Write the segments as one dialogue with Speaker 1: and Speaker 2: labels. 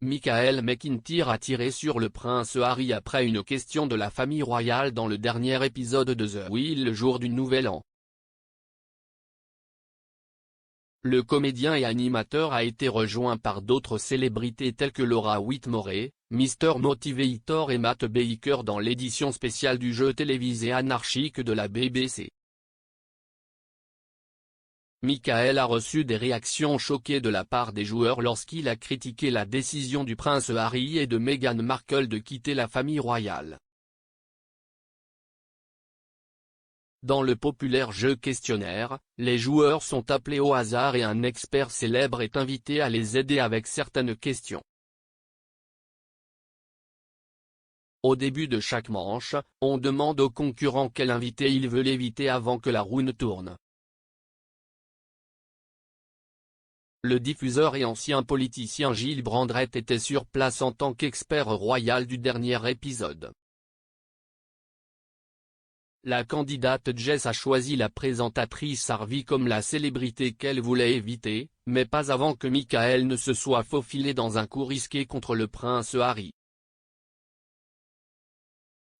Speaker 1: Michael McIntyre a tiré sur le prince Harry après une question de la famille royale dans le dernier épisode de The Wheel le jour du Nouvel An. Le comédien et animateur a été rejoint par d'autres célébrités telles que Laura Whitmore, Mr Motivator et Matt Baker dans l'édition spéciale du jeu télévisé anarchique de la BBC. Michael a reçu des réactions choquées de la part des joueurs lorsqu'il a critiqué la décision du prince Harry et de Meghan Markle de quitter la famille royale. Dans le populaire jeu questionnaire, les joueurs sont appelés au hasard et un expert célèbre est invité à les aider avec certaines questions. Au début de chaque manche, on demande au concurrent quel invité il veut éviter avant que la roue ne tourne. Le diffuseur et ancien politicien Gilles Brandrett était sur place en tant qu'expert royal du dernier épisode. La candidate Jess a choisi la présentatrice Harvey comme la célébrité qu'elle voulait éviter, mais pas avant que Michael ne se soit faufilé dans un coup risqué contre le prince Harry.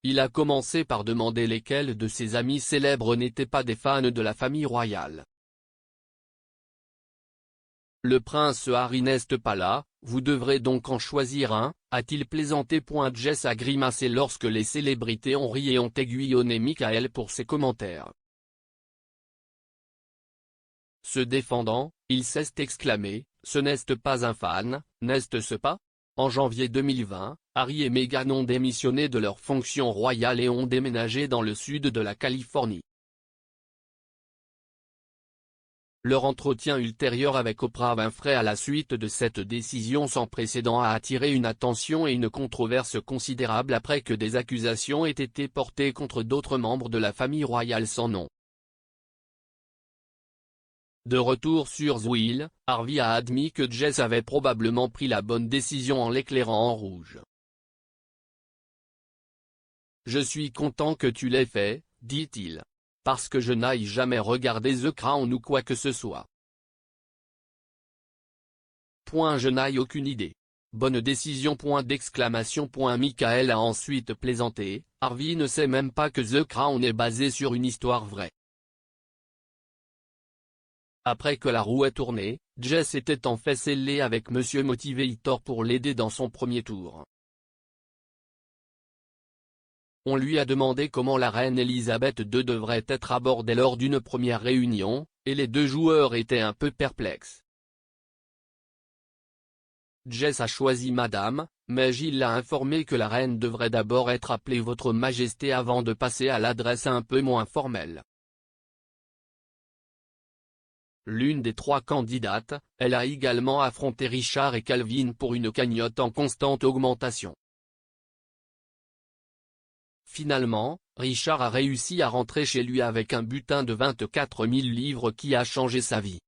Speaker 1: Il a commencé par demander lesquels de ses amis célèbres n'étaient pas des fans de la famille royale. Le prince Harry n'est pas là, vous devrez donc en choisir un, a-t-il plaisanté. Jess a grimacé lorsque les célébrités ont ri et ont aiguillonné Michael pour ses commentaires. Se défendant, il s'est exclamé, ce n'est pas un fan, n'est-ce pas? En janvier 2020, Harry et Meghan ont démissionné de leurs fonctions royales et ont déménagé dans le sud de la Californie. Leur entretien ultérieur avec Oprah Winfrey à la suite de cette décision sans précédent a attiré une attention et une controverse considérable après que des accusations aient été portées contre d'autres membres de la famille royale sans nom. De retour sur The Wheel, Harvey a admis que Jess avait probablement pris la bonne décision en l'éclairant en rouge. « Je suis content que tu l'aies fait, dit-il. Parce que je n'aille jamais regarder The Crown ou quoi que ce soit. Je n'aille aucune idée. Bonne décision. » Michael a ensuite plaisanté, Harvey ne sait même pas que The Crown est basé sur une histoire vraie. Après que la roue est tournée, Jess était en fait scellée avec Monsieur Motivator pour l'aider dans son premier tour. On lui a demandé comment la reine Elisabeth II devrait être abordée lors d'une première réunion, et les deux joueurs étaient un peu perplexes. Jess a choisi Madame, mais Gilles l'a informé que la reine devrait d'abord être appelée Votre Majesté avant de passer à l'adresse un peu moins formelle. L'une des trois candidates, elle a également affronté Richard et Calvin pour une cagnotte en constante augmentation. Finalement, Richard a réussi à rentrer chez lui avec un butin de 24 000 livres qui a changé sa vie.